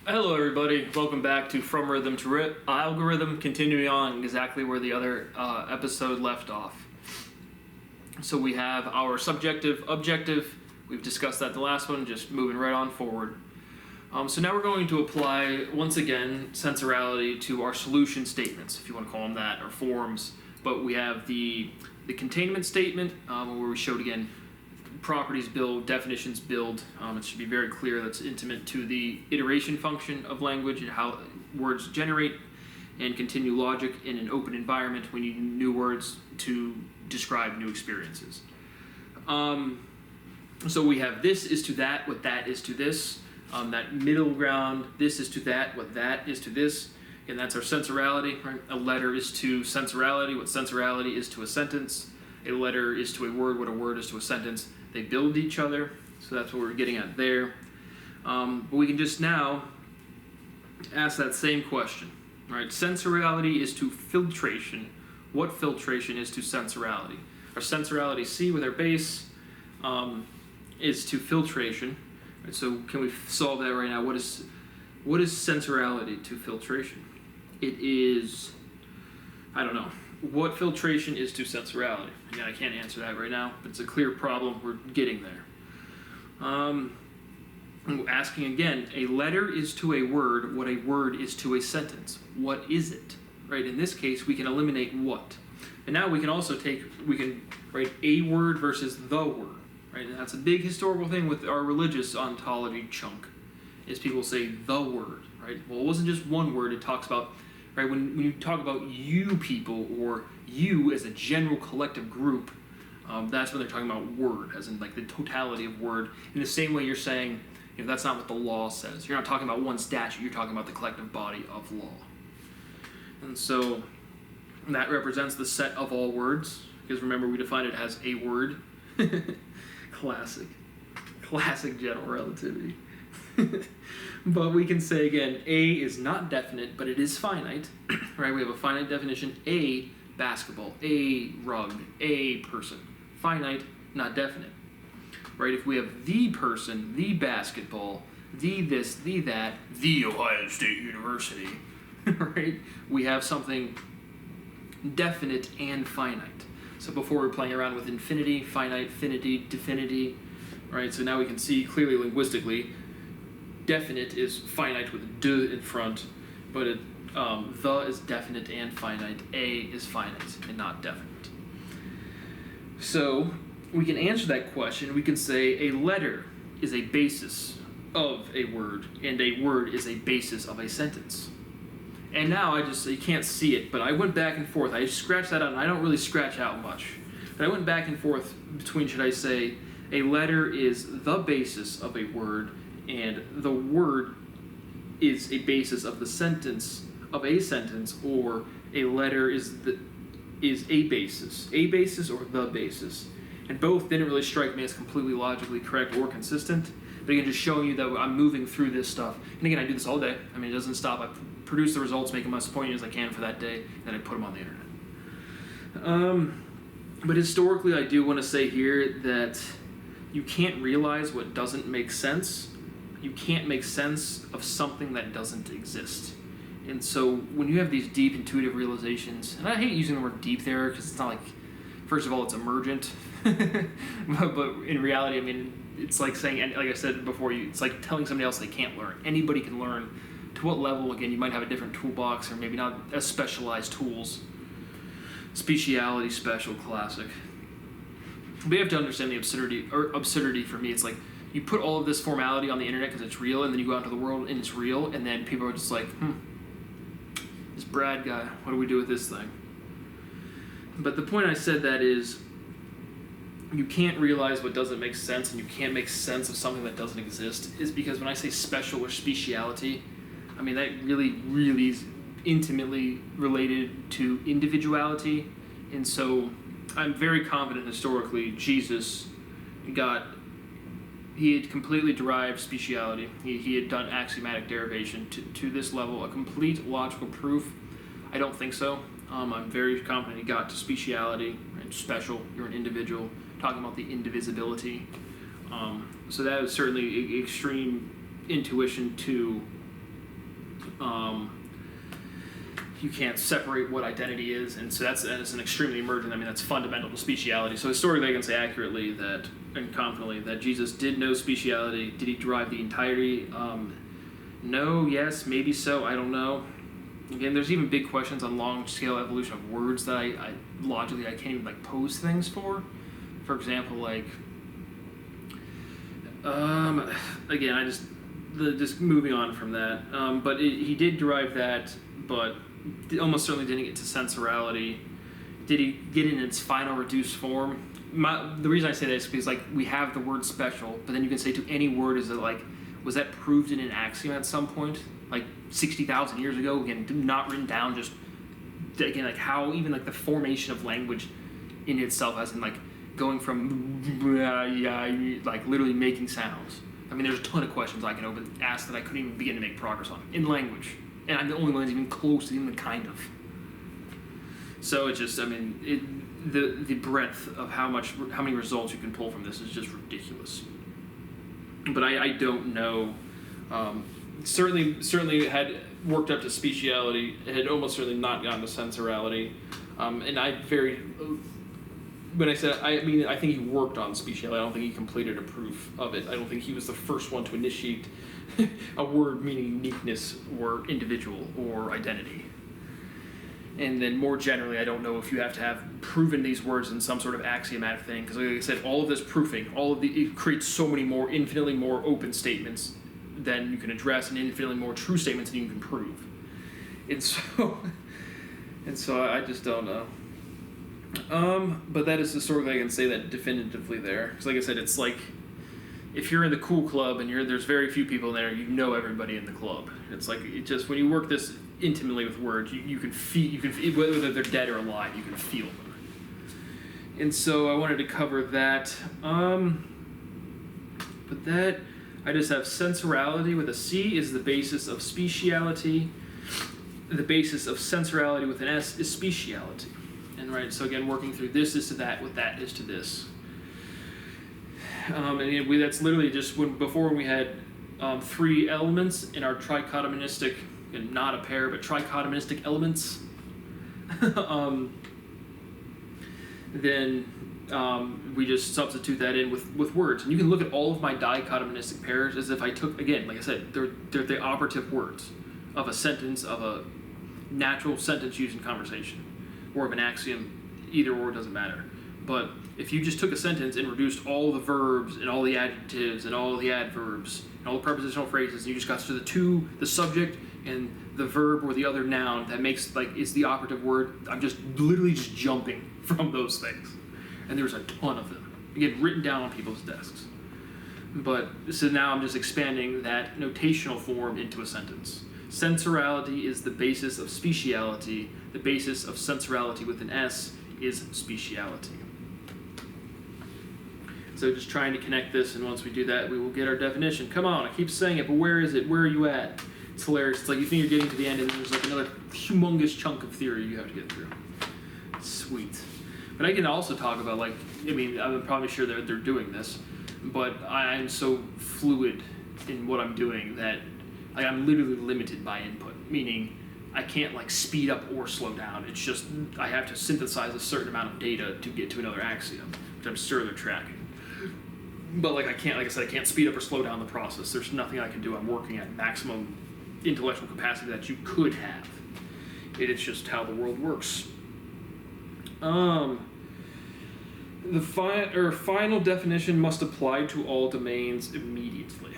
Hello everybody, welcome back to From Rhythm to Algorithm, continuing on exactly where the other episode left off. So we have our subjective, objective, we've discussed that the last one, just moving right on forward. So now we're going to apply, once again, sensorality to our solution statements, if you want to call them that, or forms. But we have the containment statement, where we showed again, properties build, definitions build. It should be very clear that's intimate to the iteration function of language and how words generate and continue logic in an open environment when you need new words to describe new experiences. So we have this is to that, what that is to this. That middle ground, this is to that, what that is to this. And that's our sensorality, right? A letter is to sensorality, what sensorality is to a sentence. A letter is to a word, what a word is to a sentence. They build each other, so that's what we're getting at there. But we can just now ask that same question, right? Sensorality is to filtration. What filtration is to sensorality? Our sensorality C with our base is to filtration. Right, so can we solve that right now? What is sensorality to filtration? It is, I don't know. What filtration is to sensorality? Again, I can't answer that right now, but it's a clear problem. We're getting there. Asking again, a letter is to a word what a word is to a sentence. What is it? Right? In this case, we can eliminate what. And now we can also write a word versus the word. Right? And that's a big historical thing with our religious ontology chunk, is people say the word. Right? Well, it wasn't just one word. It talks about, right, when you talk about you people or you as a general collective group, that's when they're talking about word, as in like the totality of word. In the same way you're saying, that's not what the law says. You're not talking about one statute, you're talking about the collective body of law. And so that represents the set of all words, because remember we defined it as a word. Classic general relativity. But we can say again, A is not definite, but it is finite, right? We have a finite definition, A basketball, A rug, A person. Finite, not definite, right? If we have the person, the basketball, the this, the that, the Ohio State University, right? We have something definite and finite. So before we're playing around with infinity, finite, finity, definity, right? So now we can see clearly linguistically, definite is finite with d in front, but the is definite and finite. A is finite and not definite. So we can answer that question. We can say a letter is a basis of a word, and a word is a basis of a sentence. And now you can't see it, but I went back and forth. I scratched that out, and I don't really scratch out much. But I went back and forth between, should I say, a letter is the basis of a word, and the word is a basis of the sentence, of a sentence, or a letter is a basis or the basis. And both didn't really strike me as completely logically correct or consistent. But again, just showing you that I'm moving through this stuff. And again, I do this all day. I mean, it doesn't stop. I produce the results, make them as poignant as I can for that day, and then I put them on the internet. But historically, I do want to say here that you can't realize what doesn't make sense. You can't make sense of something that doesn't exist. And so when you have these deep intuitive realizations, and I hate using the word deep there because it's not like, first of all, it's emergent. but in reality, I mean, it's like saying, like I said before, it's like telling somebody else they can't learn. Anybody can learn. To what level? Again, you might have a different toolbox or maybe not as specialized tools. Speciality, special, classic. But you have to understand the absurdity for me. It's like, you put all of this formality on the internet because it's real, and then you go out into the world and it's real, and then people are just like, this Brad guy, what do we do with this thing? But the point I said that is, you can't realize what doesn't make sense, and you can't make sense of something that doesn't exist, is because when I say special or speciality, I mean, that really, really is intimately related to individuality. And so I'm very confident historically Jesus he had completely derived speciality. He had done axiomatic derivation to this level, a complete logical proof. I don't think so. I'm very confident he got to speciality, and special, you're an individual, talking about the indivisibility. So that was certainly extreme intuition to You can't separate what identity is, and so that's an extremely emergent. I mean, that's fundamental to speciality. So historically, I can say accurately that and confidently that Jesus did know speciality. Did he derive the entirety? No, yes, maybe so. I don't know. Again, there's even big questions on long-scale evolution of words that I logically I can't even like pose things for. For example, like again, just moving on from that. But he did derive that, but almost certainly didn't get to sensorality. Did he get it in its final reduced form? The reason I say that is because like we have the word special, but then you can say to any word, is it like, was that proved in an axiom at some point, like 60,000 years ago? Again, not written down. Just again, like how even like the formation of language in itself, as in like going from like literally making sounds. I mean, there's a ton of questions I can ask that I couldn't even begin to make progress on in language. And I'm the only one that's even close to even kind of. So it's just, I mean, the breadth of how many results you can pull from this is just ridiculous. But I don't know. Certainly had worked up to speciality. It had almost certainly not gotten to sensorality. And when I said, I mean, I think he worked on speciality. I don't think he completed a proof of it. I don't think he was the first one to initiate a word meaning uniqueness or individual or identity. And then more generally, I don't know if you have to have proven these words in some sort of axiomatic thing, because like I said, all of this proofing, it creates so many more, infinitely more open statements than you can address, and infinitely more true statements than you can prove. And so I just don't know. But that is the sort of thing I can say that definitively there. Because like I said, it's like, if you're in the cool club and there's very few people in there, you know everybody in the club. It's like, when you work this intimately with words, you can feel, whether they're dead or alive, you can feel them. And so I wanted to cover that. But that, I just have sensorality with a C is the basis of speciality. The basis of sensorality with an S is speciality. And right, so again, working through this is to that, with that is to this. And that's literally just before we had 3 elements in our trichotomistic, and not a pair, but trichotomistic elements. Then we just substitute that in with words. And you can look at all of my dichotomistic pairs as if I took, again, like I said, they're the operative words of a sentence, of a natural sentence used in conversation, or of an axiom. Either or doesn't matter. But if you just took a sentence and reduced all the verbs and all the adjectives and all the adverbs and all the prepositional phrases, and you just got to the subject and the verb or the other noun that makes, like, is the operative word, I'm just literally just jumping from those things. And there's a ton of them. Again, written down on people's desks. But, so now I'm just expanding that notational form into a sentence. Sensorality is the basis of speciality. The basis of sensorality with an S is speciality. So just trying to connect this, and once we do that, we will get our definition. Come on, I keep saying it, but where is it? Where are you at? It's hilarious. It's like you think you're getting to the end, and there's like another humongous chunk of theory you have to get through. Sweet. But I can also talk about, like, I mean, I'm probably sure they're doing this, but I'm so fluid in what I'm doing that like, I'm literally limited by input, meaning I can't like speed up or slow down. It's just I have to synthesize a certain amount of data to get to another axiom, which I'm sure they're tracking. But like I can't speed up or slow down the process. There's nothing I can do. I'm working at maximum intellectual capacity that you could have. It is just how the world works. The final definition must apply to all domains immediately.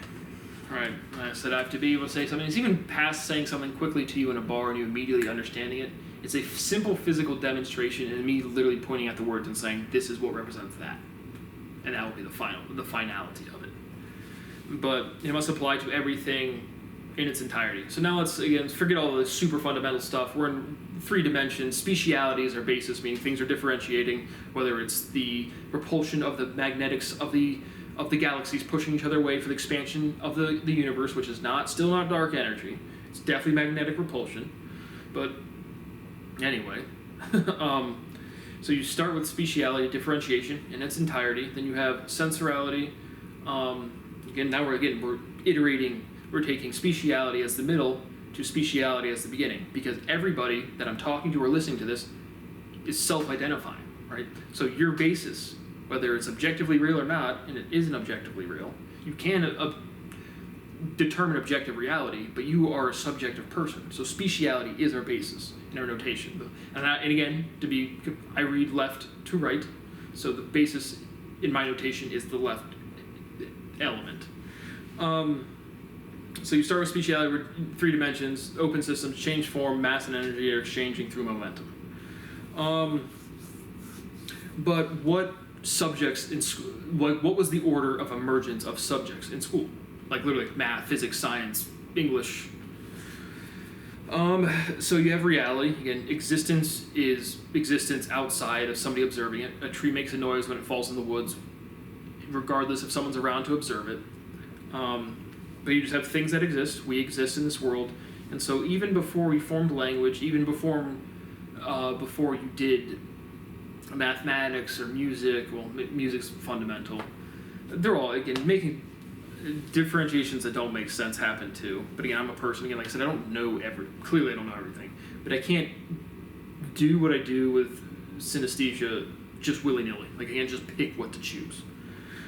Right, I said I have to be able to say something. It's even past saying something quickly to you in a bar and you immediately understanding it. It's a simple physical demonstration and me literally pointing at the words and saying, this is what represents that. And that will be the finality of it. But it must apply to everything in its entirety. So now let's, again, forget all the super fundamental stuff. We're in 3 dimensions. Speciality is our basis, meaning things are differentiating, whether it's the repulsion of the magnetics of the galaxies pushing each other away for the expansion of the universe, which is still not dark energy. It's definitely magnetic repulsion. But anyway, so you start with speciality, differentiation in its entirety. Then you have sensorality. We're iterating. We're taking speciality as the middle to speciality as the beginning, because everybody that I'm talking to or listening to this is self-identifying, right? So your basis, whether it's objectively real or not, and it isn't objectively real, you can determine objective reality, but you are a subjective person. So speciality is our basis in our notation. And again, I read left to right, so the basis in my notation is the left element. So you start with speciality, 3 dimensions, open systems, change form, mass and energy are exchanging through momentum. But what subjects in school, what was the order of emergence of subjects in school? Like literally math, physics, science, English. So you have reality. Again, existence is existence outside of somebody observing it. A tree makes a noise when it falls in the woods, regardless if someone's around to observe it. But you just have things that exist. We exist in this world. And so even before we formed language, even before you did mathematics or music, well, music's fundamental. They're all, again, making differentiations that don't make sense happen too. But again, I'm a person, again, like I said, I don't know clearly I don't know everything. But I can't do what I do with synesthesia just willy-nilly. Like, I can't just pick what to choose.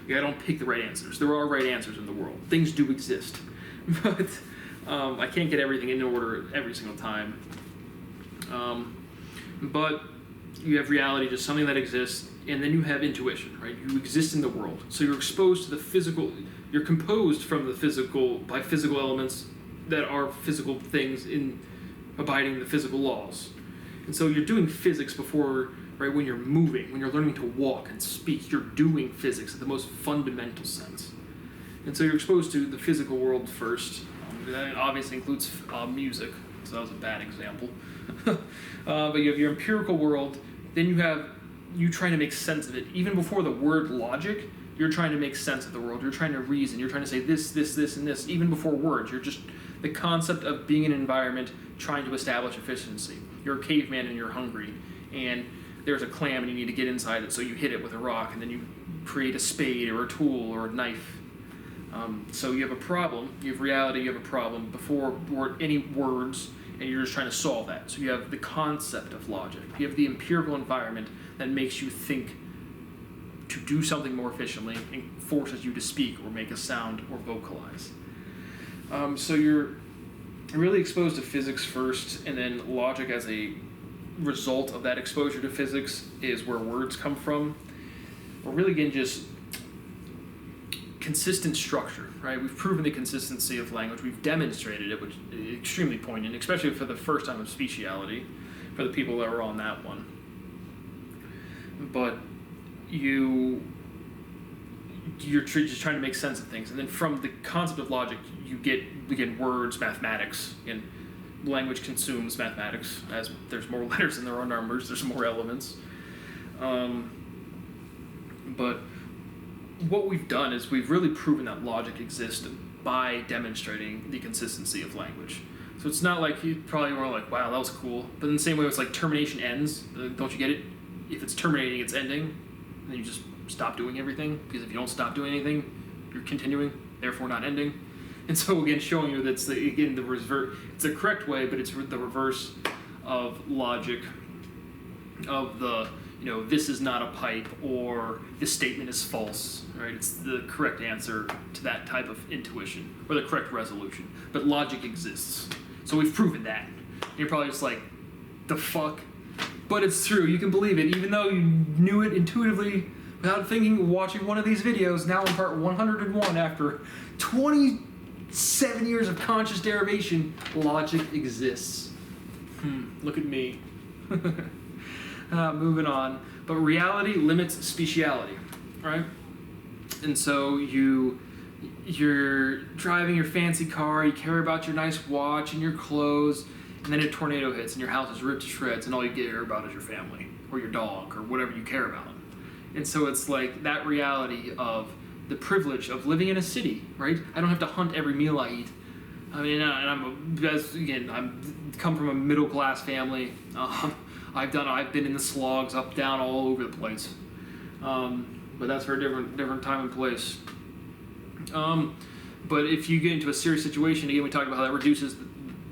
Like, I don't pick the right answers. There are right answers in the world. Things do exist. But I can't get everything in order every single time. But you have reality, just something that exists, and then you have intuition, right? You exist in the world. So you're exposed to the physical, you're composed from the physical, by physical elements that are physical things in abiding the physical laws. And so you're doing physics before, right, when you're moving, when you're learning to walk and speak, you're doing physics in the most fundamental sense. And so you're exposed to the physical world first. That obviously includes music, so that was a bad example. But you have your empirical world, then you trying to make sense of it. Even before the word logic, you're trying to make sense of the world. You're trying to reason. You're trying to say this, and this. Even before words, you're just the concept of being in an environment trying to establish efficiency. You're a caveman and you're hungry, and there's a clam and you need to get inside it, so you hit it with a rock, and then you create a spade or a tool or a knife. So you have a problem, you have reality, you have a problem before any words, and you're just trying to solve that. So you have the concept of logic. You have the empirical environment that makes you think to do something more efficiently and forces you to speak or make a sound or vocalize. So you're really exposed to physics first, and then logic as a result of that exposure to physics is where words come from. Or really, again, just consistent structure, right? We've proven the consistency of language. We've demonstrated it, which is extremely poignant, especially for the first time of speciality, for the people that were on that one. But you're just trying to make sense of things. And then from the concept of logic, you get, again, words, mathematics. Again, language consumes mathematics. As there's more letters than there are numbers, there's more elements. But what we've done is we've really proven that logic exists by demonstrating the consistency of language. So it's not like you probably were like, wow, that was cool. But in the same way, it's like termination ends. Don't you get it? If it's terminating, it's ending. Then you just stop doing everything. Because if you don't stop doing anything, you're continuing, therefore not ending. And so again, showing you that's the reverse. It's the correct way, but it's the reverse of logic. Of the, this is not a pipe, or this statement is false, right? It's the correct answer to that type of intuition, or the correct resolution. But logic exists. So we've proven that. And you're probably just like, the fuck? But it's true, you can believe it, even though you knew it intuitively without thinking, watching one of these videos. Now in part 101, after 27 years of conscious derivation, logic exists. Look at me. Moving on. But reality limits speciality, right? And so you're driving your fancy car, you care about your nice watch and your clothes, and then a tornado hits and your house is ripped to shreds, and all you care about is your family or your dog or whatever you care about. And so it's like that reality of the privilege of living in a city, right? I don't have to hunt every meal I eat. I mean, and I'm come from a middle class family. I've been in the slogs, up, down, all over the place. But that's for a different time and place. But if you get into a serious situation, again, we talked about how that reduces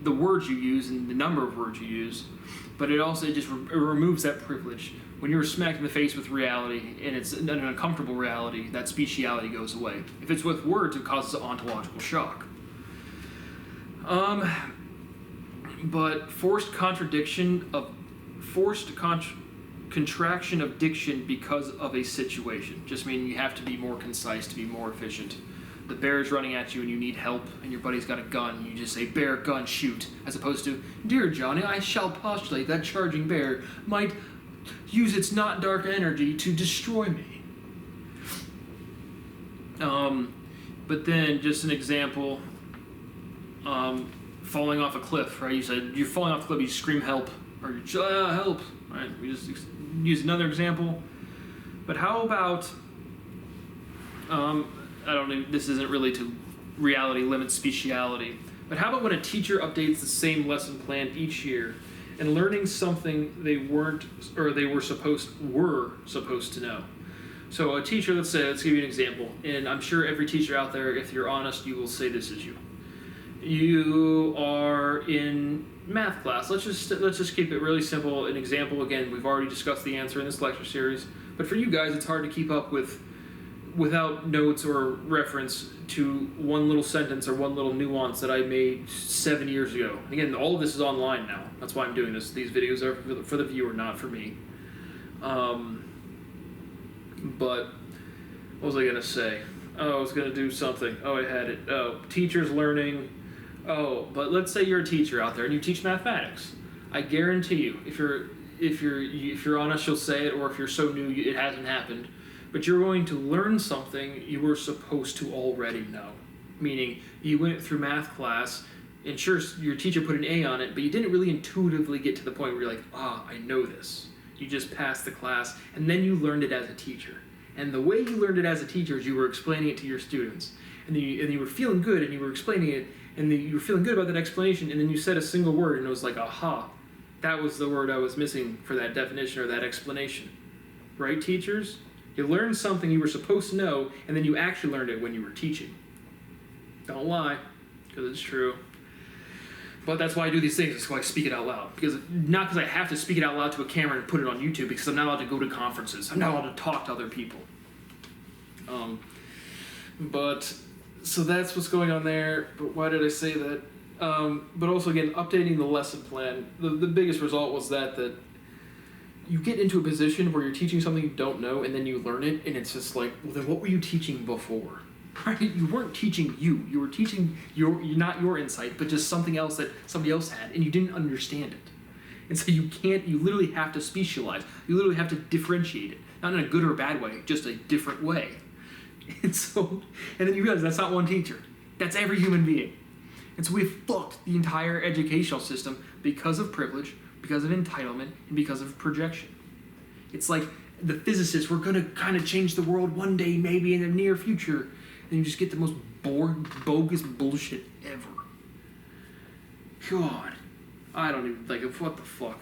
the words you use and the number of words you use, but it also just it removes that privilege. When you're smacked in the face with reality, and it's an uncomfortable reality, that speciality goes away. If it's with words, it causes an ontological shock. But contraction of diction because of a situation, just meaning you have to be more concise to be more efficient. The bear is running at you and you need help, and your buddy's got a gun, and you just say, "Bear, gun, shoot," as opposed to, "Dear Johnny, I shall postulate that charging bear might use its not dark energy to destroy me." But then, just an example, falling off a cliff, right? You said, you're falling off a cliff, you scream help, or you help, right? We just use another example. But how about, I don't know, this isn't really to reality limits speciality, but how about when a teacher updates the same lesson plan each year and learning something they were supposed to know? So a teacher, let's give you an example, and I'm sure every teacher out there, if you're honest, you will say this is you. You are in math class. Let's just keep it really simple. An example, again, we've already discussed the answer in this lecture series, but for you guys, it's hard to keep up without notes or reference to one little sentence or one little nuance that I made 7 years ago. Again, all of this is online now. That's why I'm doing this. These videos are for the viewer, not for me. But what was I going to say? Oh, I was going to do something. Oh, I had it. Oh, teachers learning. Oh, but let's say you're a teacher out there and you teach mathematics. I guarantee you, if you're honest, you'll say it, or if you're so new, it hasn't happened. But you're going to learn something you were supposed to already know. Meaning, you went through math class, and sure, your teacher put an A on it, but you didn't really intuitively get to the point where you're like, I know this. You just passed the class, and then you learned it as a teacher. And the way you learned it as a teacher is you were explaining it to your students. And you were feeling good, and you were explaining it, and you were feeling good about that explanation, and then you said a single word, and it was like, aha, that was the word I was missing for that definition or that explanation. Right, teachers? You learned something you were supposed to know, and then you actually learned it when you were teaching. Don't lie, because it's true. But that's why I do these things. That's why I speak it out loud. Not because I have to speak it out loud to a camera and put it on YouTube, because I'm not allowed to go to conferences. I'm not allowed to talk to other people. So that's what's going on there. But why did I say that? But also, again, updating the lesson plan. The biggest result was that you get into a position where you're teaching something you don't know, and then you learn it, and it's just like, well, then what were you teaching before? Right? You weren't teaching you. You were teaching not your insight, but just something else that somebody else had, and you didn't understand it. And so you literally have to specialize. You literally have to differentiate it. Not in a good or a bad way, just a different way. And then you realize that's not one teacher. That's every human being. And so we've fucked the entire educational system because of privilege, because of entitlement, and because of projection. It's like the physicists were going to kind of change the world one day, maybe in the near future. And you just get the most bogus bullshit ever. God. I don't even think of what the fuck.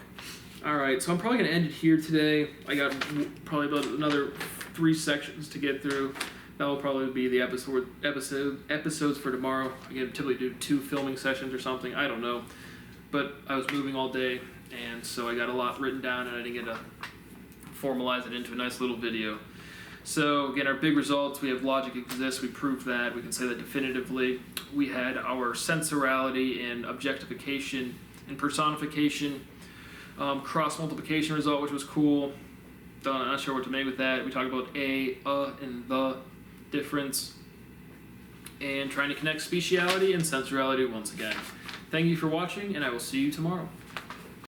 Alright, so I'm probably going to end it here today. I got probably about another 3 sections to get through. That will probably be the episodes for tomorrow. Again, typically do 2 filming sessions or something. I don't know. But I was moving all day, and so I got a lot written down, and I didn't get to formalize it into a nice little video. So again, our big results, we have logic exists, we proved that, we can say that definitively. We had our sensorality and objectification and personification, cross-multiplication result, which was cool. I'm not sure what to make with that. We talked about and the difference, and trying to connect speciality and sensorality once again. Thank you for watching, and I will see you tomorrow.